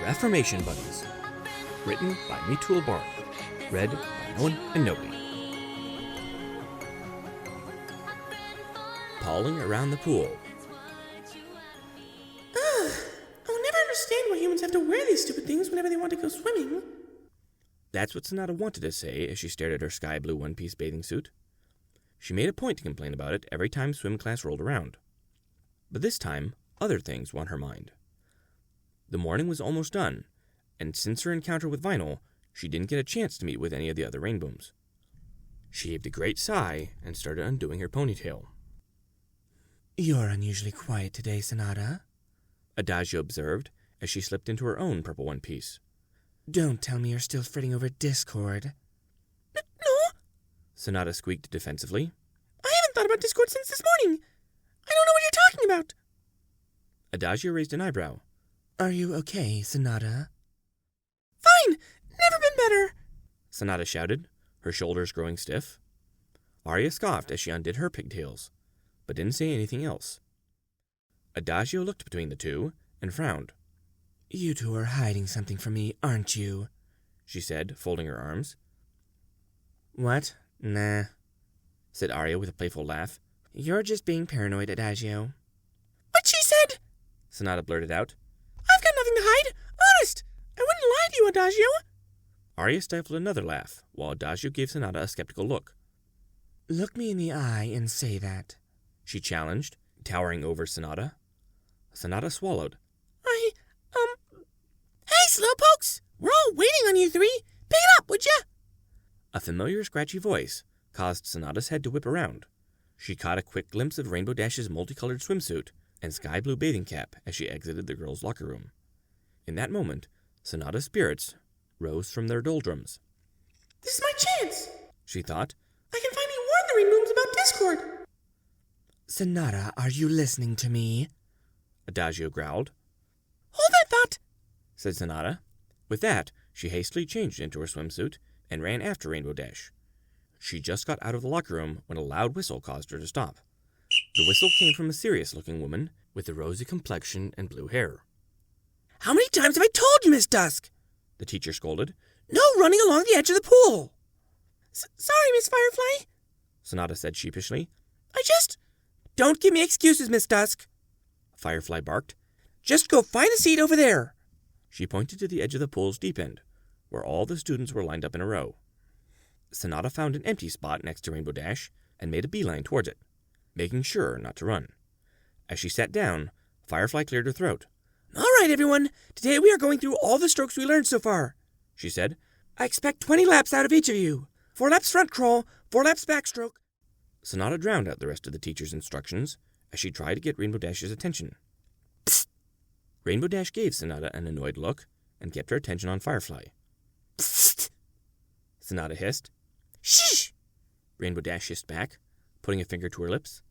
Affirmation Buddies, written by Meetul Bark, read by No One and Nobody. Pawing around the pool. I'll never understand why humans have to wear these stupid things whenever they want to go swimming. That's what Sonata wanted to say as she stared at her sky blue one-piece bathing suit. She made a point to complain about it every time swim class rolled around. But this time, other things won her mind. The morning was almost done, and since her encounter with Vinyl, she didn't get a chance to meet with any of the other rainbows. She heaved a great sigh and started undoing her ponytail. You're unusually quiet today, Sonata, Adagio observed as she slipped into her own purple one-piece. Don't tell me you're still fretting over Discord. No, Sonata squeaked defensively. I haven't thought about Discord since this morning. I don't know what you're talking about. Adagio raised an eyebrow. Are you okay, Sonata? Fine! Never been better! Sonata shouted, her shoulders growing stiff. Arya scoffed as she undid her pigtails, but didn't say anything else. Adagio looked between the two and frowned. You two are hiding something from me, aren't you? She said, folding her arms. What? Nah, said Arya with a playful laugh. You're just being paranoid, Adagio. What she said? Sonata blurted out. I've got nothing to hide. Honest. I wouldn't lie to you, Adagio. Arya stifled another laugh, while Adagio gave Sonata a skeptical look. Look me in the eye and say that, she challenged, towering over Sonata. Sonata swallowed. Hey, slowpokes! We're all waiting on you three. Pick it up, would ya? A familiar scratchy voice caused Sonata's head to whip around. She caught a quick glimpse of Rainbow Dash's multicolored swimsuit and sky blue bathing cap as she exited the girls' locker room. In that moment, Sonata's spirits rose from their doldrums. This is my chance, she thought. I can finally warn the Rain Rooms about Discord. Sonata, are you listening to me? Adagio growled. Hold that thought, said Sonata. With that, she hastily changed into her swimsuit and ran after Rainbow Dash. She just got out of the locker room when a loud whistle caused her to stop. The whistle came from a serious-looking woman with a rosy complexion and blue hair. How many times have I told you, Miss Dusk? The teacher scolded. No running along the edge of the pool. Sorry, Miss Firefly, Sonata said sheepishly. Don't give me excuses, Miss Dusk, Firefly barked. Just go find a seat over there. She pointed to the edge of the pool's deep end, where all the students were lined up in a row. Sonata found an empty spot next to Rainbow Dash and made a beeline towards it, making sure not to run. As she sat down, Firefly cleared her throat. All right, everyone. Today we are going through all the strokes we learned so far, she said. I expect 20 laps out of each of you. 4 laps front crawl, 4 laps backstroke. Sonata drowned out the rest of the teacher's instructions as she tried to get Rainbow Dash's attention. Psst. Rainbow Dash gave Sonata an annoyed look and kept her attention on Firefly. Psst, Sonata hissed. Shh! Rainbow Dash hissed back, putting a finger to her lips.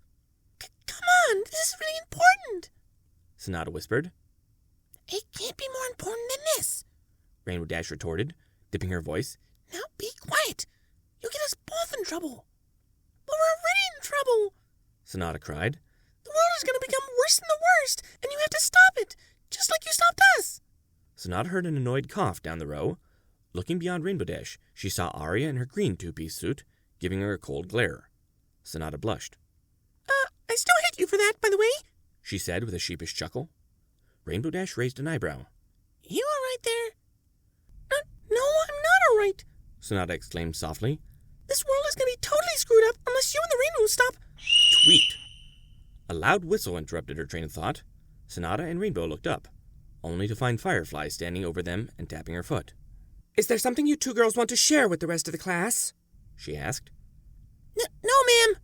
Come on, this is really important, Sonata whispered. It can't be more important than this, Rainbow Dash retorted, dipping her voice. Now be quiet. You'll get us both in trouble. But we're already in trouble, Sonata cried. The world is going to become worse than the worst, and you have to stop it, just like you stopped us. Sonata heard an annoyed cough down the row. Looking beyond Rainbow Dash, she saw Arya in her green two-piece suit, giving her a cold glare. Sonata blushed. I still hate you for that, by the way, she said with a sheepish chuckle. Rainbow Dash raised an eyebrow. You all right there? No, I'm not all right, Sonata exclaimed softly. This world is going to be totally screwed up unless you and the Rainbow stop. Tweet! A loud whistle interrupted her train of thought. Sonata and Rainbow looked up, only to find Firefly standing over them and tapping her foot. Is there something you two girls want to share with the rest of the class? She asked. No, ma'am,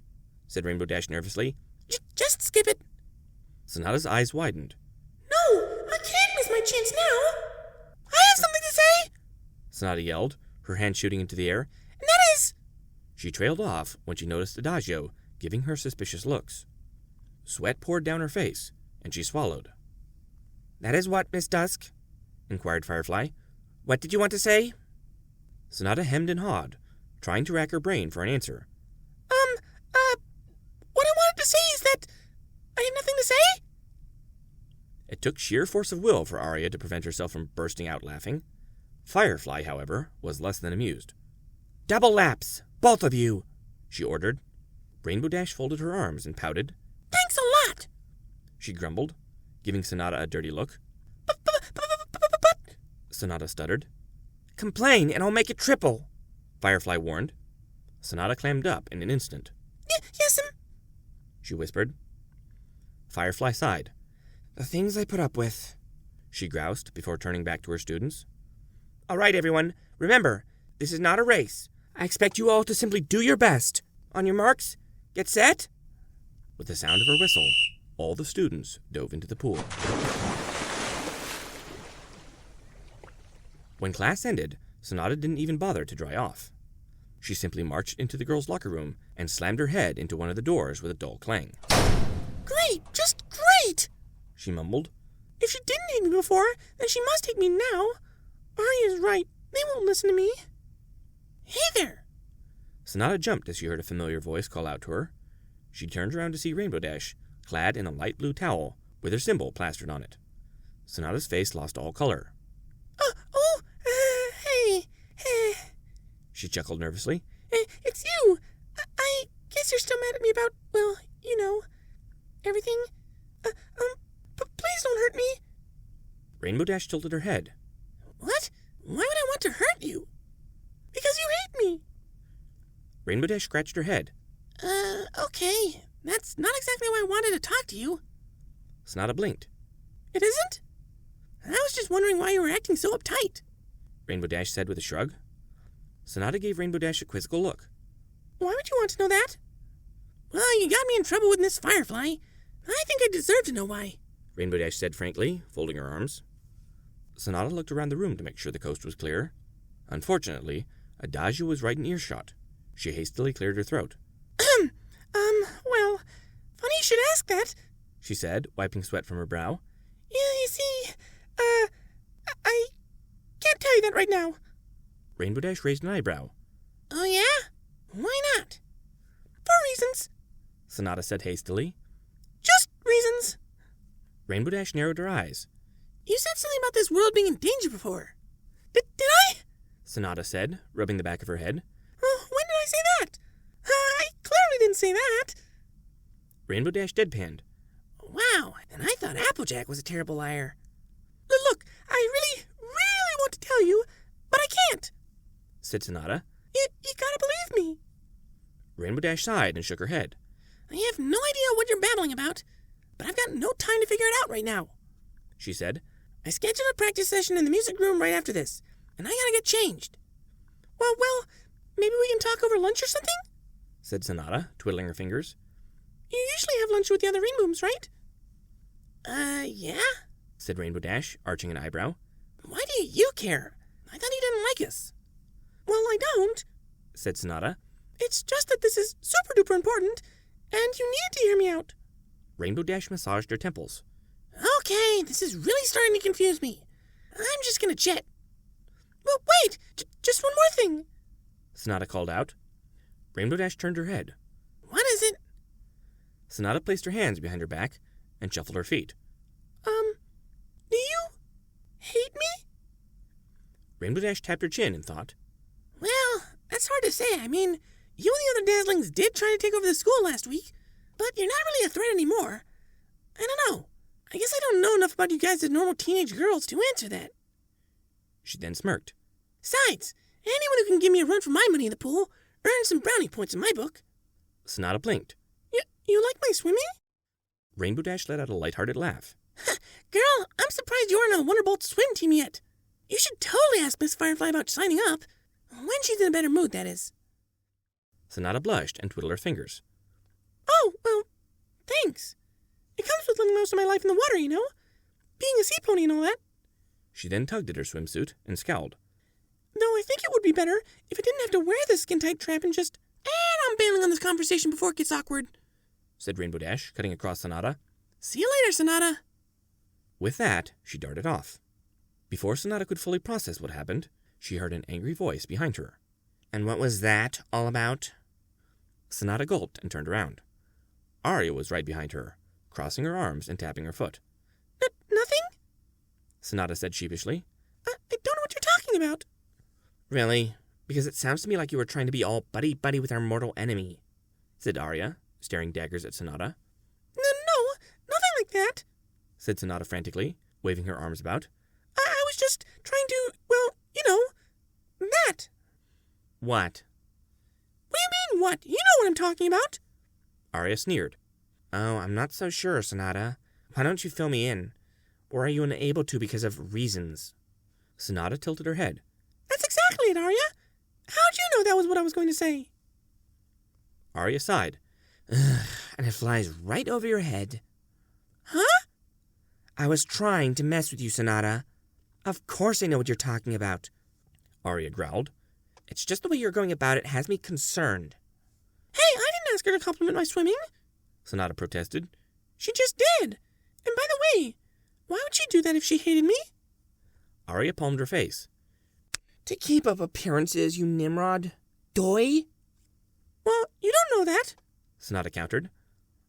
said Rainbow Dash nervously. Just skip it. Sonata's eyes widened. No, I can't miss my chance now. I have something to say, Sonata yelled, her hand shooting into the air. And that is, She trailed off when she noticed Adagio giving her suspicious looks. Sweat poured down her face, and she swallowed. "That is what, Miss Dusk?" inquired Firefly. "What did you want to say?" Sonata hemmed and hawed, trying to rack her brain for an answer. What I wanted to say is that I have nothing to say." It took sheer force of will for Arya to prevent herself from bursting out laughing. Firefly, however, was less than amused. "Double laps, both of you," she ordered. Rainbow Dash folded her arms and pouted. "Thanks a lot." She grumbled, giving Sonata a dirty look. But Sonata stuttered. "Complain, and I'll make it triple," Firefly warned. Sonata clammed up in an instant. Yes'm, she whispered. Firefly sighed. "The things I put up with," she groused before turning back to her students. "All right, everyone. Remember, this is not a race. I expect you all to simply do your best. On your marks, get set." With the sound of her whistle, all the students dove into the pool. When class ended, Sonata didn't even bother to dry off. She simply marched into the girls' locker room and slammed her head into one of the doors with a dull clang. "Great, just great," she mumbled. "If she didn't hate me before, then she must hate me now. Arya's right. They won't listen to me. Hey there!" Sonata jumped as she heard a familiar voice call out to her. She turned around to see Rainbow Dash, clad in a light blue towel, with her symbol plastered on it. Sonata's face lost all color. Hey. She chuckled nervously. It's you. I guess you're still mad at me about, well, everything. Please don't hurt me." Rainbow Dash tilted her head. "What? Why would I want to hurt you?" "Because you hate me." Rainbow Dash scratched her head. Okay. That's not exactly why I wanted to talk to you." Sonata blinked. "It isn't? I was just wondering why you were acting so uptight." Rainbow Dash said with a shrug. Sonata gave Rainbow Dash a quizzical look. "Why would you want to know that?" "Well, you got me in trouble with Miss Firefly. I think I deserve to know why." Rainbow Dash said frankly, folding her arms. Sonata looked around the room to make sure the coast was clear. Unfortunately, Adagio was right in earshot. She hastily cleared her throat. Well, funny you should ask that," she said, wiping sweat from her brow. You see, I can't tell you that right now." Rainbow Dash raised an eyebrow. "Oh, yeah? Why not?" "For reasons," Sonata said hastily. "Just reasons." Rainbow Dash narrowed her eyes. "You said something about this world being in danger before. Did I?" Sonata said, rubbing the back of her head. Oh, when did I say that? I clearly didn't say that." Rainbow Dash deadpanned. "Wow, and I thought Applejack was a terrible liar. Look, I really want to tell you, but I can't," said Sonata. You gotta believe me." Rainbow Dash sighed and shook her head. "I have no idea what you're babbling about, but I've got no time to figure it out right now," she said. "I scheduled a practice session in the music room right after this, and I gotta get changed." Well, maybe we can talk over lunch or something?" said Sonata, twiddling her fingers. "You usually have lunch with the other Rainbooms, right?" Yeah," said Rainbow Dash, arching an eyebrow. "Why do you care? I thought you didn't like us." "Well, I don't," said Sonata. "It's just that this is super duper important, and you need to hear me out." Rainbow Dash massaged her temples. "Okay, this is really starting to confuse me. I'm just gonna jet." "Well, wait! Just one more thing!" Sonata called out. Rainbow Dash turned her head. "What is it?" Sonata placed her hands behind her back and shuffled her feet. Do you hate me?" Rainbow Dash tapped her chin and thought. "Well, that's hard to say. I mean, you and the other Dazzlings did try to take over the school last week, but you're not really a threat anymore. I don't know. I guess I don't know enough about you guys as normal teenage girls to answer that." She then smirked. "Besides, anyone who can give me a run for my money in the pool earns some brownie points in my book." Sonata blinked. You like my swimming?" Rainbow Dash let out a light-hearted laugh. "Girl, I'm surprised you aren't on the Wonderbolt swim team yet. You should totally ask Miss Firefly about signing up. When she's in a better mood, that is." Sonata blushed and twiddled her fingers. "Oh, well, thanks. It comes with living most of my life in the water, being a sea pony and all that." She then tugged at her swimsuit and scowled. "Though I think it would be better if I didn't have to wear this skin-tight trap and just I'm bailing on this conversation before it gets awkward, said Rainbow Dash, cutting across Sonata. See you later, Sonata. With that, she darted off. Before Sonata could fully process what happened, she heard an angry voice behind her. And what was that all about? Sonata gulped and turned around. Arya was right behind her, crossing her arms and tapping her foot. Nothing? Sonata said sheepishly. I don't know what you're talking about. Really? Because it sounds to me like you were trying to be all buddy-buddy with our mortal enemy, said Arya, staring daggers at Sonata. No, nothing like that, said Sonata frantically, waving her arms about. I was just trying to, well, that. What? What do you mean, what? You know what I'm talking about. Arya sneered. Oh, I'm not so sure, Sonata. Why don't you fill me in? Or are you unable to because of reasons? Sonata tilted her head. That's exactly it, Arya. How'd you know that was what I was going to say? Arya sighed. And it flies right over your head. Huh? I was trying to mess with you, Sonata. Of course I know what you're talking about. Arya growled. It's just the way you're going about it has me concerned. Hey, I didn't ask her to compliment my swimming, Sonata protested. She just did. And by the way, why would she do that if she hated me? Arya palmed her face. To keep up appearances, you Nimrod. Doy? Well, you don't know that, Sonata countered.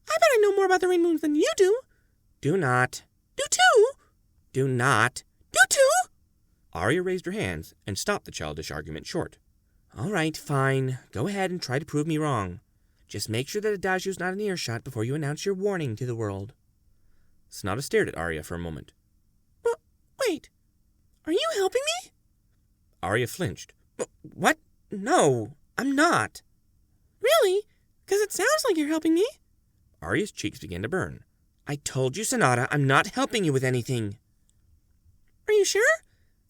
I bet I know more about the rain moons than you do. Do not. Do too. Do not. Do too. Arya raised her hands and stopped the childish argument short. All right, fine. Go ahead and try to prove me wrong. Just make sure that Adagio's not in earshot before you announce your warning to the world. Sonata stared at Arya for a moment. Well, wait. Are you helping me? Arya flinched. What? No, I'm not. Really? Because it sounds like you're helping me. Arya's cheeks began to burn. I told you, Sonata, I'm not helping you with anything. Are you sure?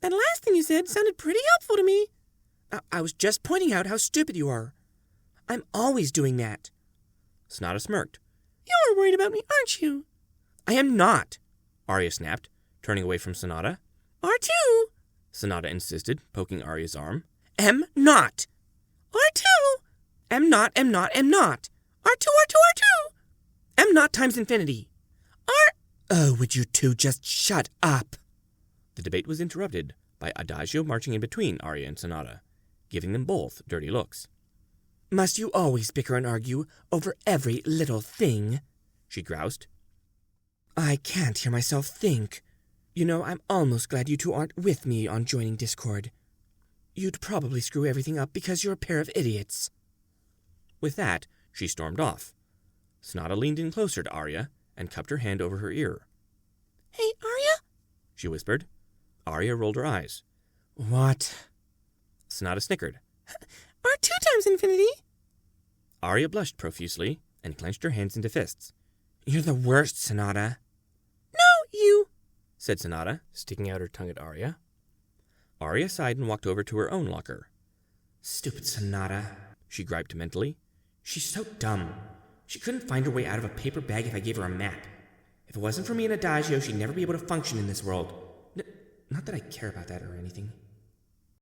That last thing you said sounded pretty helpful to me. I was just pointing out how stupid you are. I'm always doing that. Sonata smirked. You're worried about me, aren't you? I am not. Arya snapped, turning away from Sonata. R2. Sonata insisted, poking Arya's arm. Am not. R2. Am not. R2, R2, R2. Am not times infinity. Oh, would you two just shut up? The debate was interrupted by Adagio marching in between Arya and Sonata, giving them both dirty looks. Must you always bicker and argue over every little thing? She groused. I can't hear myself think. You know, I'm almost glad you two aren't with me on joining Discord. You'd probably screw everything up because you're a pair of idiots. With that, she stormed off. Sonata leaned in closer to Arya and cupped her hand over her ear. Hey, Arya? She whispered. Arya rolled her eyes. What? Sonata snickered. R2 times infinity. Arya blushed profusely and clenched her hands into fists. You're the worst, Sonata. No, you, said Sonata, sticking out her tongue at Arya. Arya sighed and walked over to her own locker. Stupid Sonata, she griped mentally. She's so dumb. She couldn't find her way out of a paper bag if I gave her a map. If it wasn't for me and Adagio, she'd never be able to function in this world. Not that I care about that or anything.